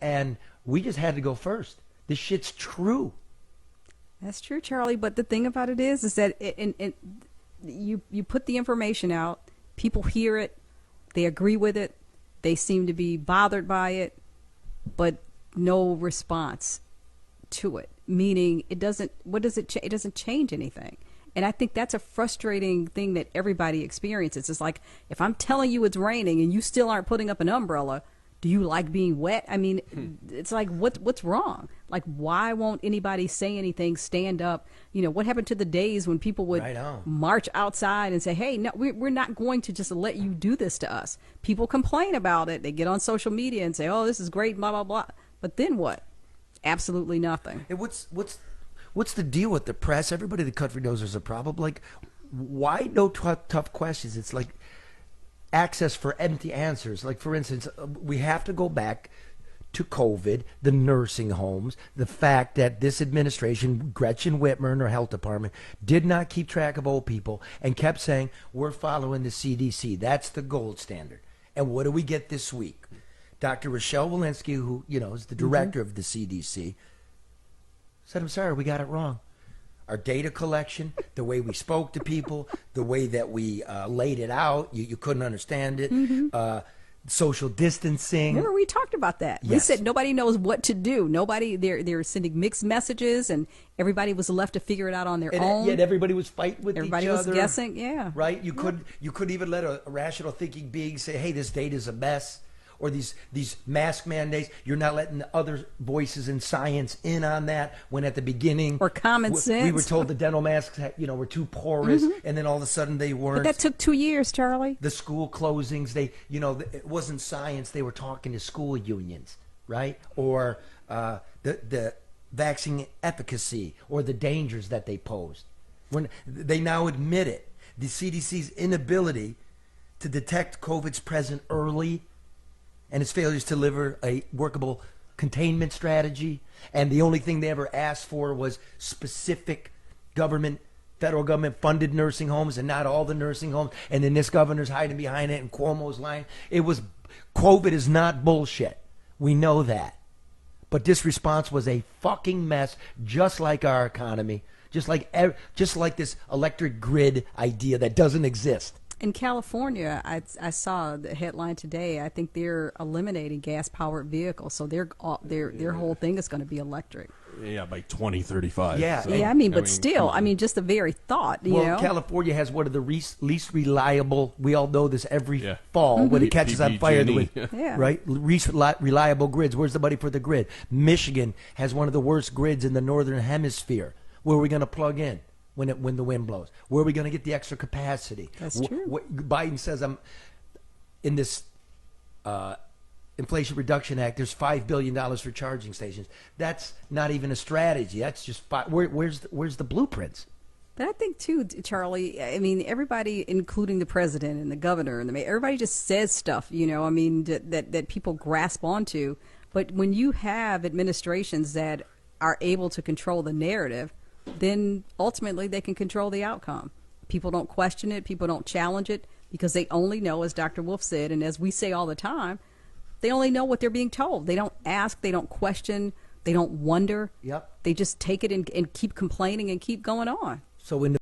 and we just had to go first. This shit's true. That's true, Charlie. But the thing about it is that you put the information out, people hear it, they agree with it, they seem to be bothered by it, but no response to it. Meaning, it doesn't. What does it? It doesn't change anything. And I think that's a frustrating thing that everybody experiences. It's like, if I'm telling you it's raining and you still aren't putting up an umbrella, do you like being wet? I mean, it's like, what's wrong? Like, why won't anybody say anything, stand up? You know, what happened to the days when people would march outside and say, hey, no, we're not going to just let you do this to us. People complain about it. They get on social media and say, oh, this is great, blah, blah, blah. But then what? Absolutely nothing. And what's the deal with the press? Everybody in the country knows there's a problem. Like, why no tough questions? It's like access for empty answers. Like, for instance, we have to go back to COVID, the nursing homes, the fact that this administration, Gretchen Whitmer and her health department, did not keep track of old people and kept saying, we're following the CDC. That's the gold standard. And what do we get this week? Dr. Rochelle Walensky, who, you know, is the director of the CDC, said, I'm sorry, we got it wrong. Our data collection, the way we spoke to people, the way that we laid it out, you couldn't understand it. Social distancing. Remember, we talked about that. Yes. We said nobody knows what to do. Nobody, they're sending mixed messages, and everybody was left to figure it out on their own. Yet everybody was fighting with everybody each other. Everybody was guessing, yeah. Right? You couldn't even let a rational thinking being say, hey, this data's a mess. Or these mask mandates, you're not letting the other voices in science in on that, when at the beginning, or common sense, we were told the dental masks, were too porous, and then all of a sudden they weren't. But that took 2 years, Charlie. The school closings, it wasn't science. They were talking to school unions, right? Or the vaccine efficacy or the dangers that they posed. When they now admit it, the CDC's inability to detect COVID's present early, and its failures to deliver a workable containment strategy. And the only thing they ever asked for was specific federal government funded nursing homes, and not all the nursing homes. And then this governor's hiding behind it, and Cuomo's lying. COVID is not bullshit. We know that. But this response was a fucking mess, just like our economy, just like this electric grid idea that doesn't exist. In California, I saw the headline today. I think they're eliminating gas-powered vehicles, so their whole thing is going to be electric. Yeah, by 2035. Yeah, so, yeah. I mean, still, just the very thought. You know? California has one of the least reliable. We all know this every fall when it catches on fire. Right, least reliable grids. Where's the money for the grid? Michigan has one of the worst grids in the northern hemisphere. Where are we going to plug in when the wind blows? Where are we going to get the extra capacity? That's true. Biden says, I'm in this Inflation Reduction Act, there's $5 billion for charging stations. That's not even a strategy. That's just where's the blueprints? But I think too, Charlie, everybody, including the president and the governor and the mayor, everybody just says stuff, that people grasp onto. But when you have administrations that are able to control the narrative, then ultimately they can control the outcome. People don't question it. People don't challenge it, because they only know, as Dr. Wolf said, and as we say all the time, they only know what they're being told. They don't ask. They don't question. They don't wonder. Yep. They just take it and keep complaining and keep going on. So in the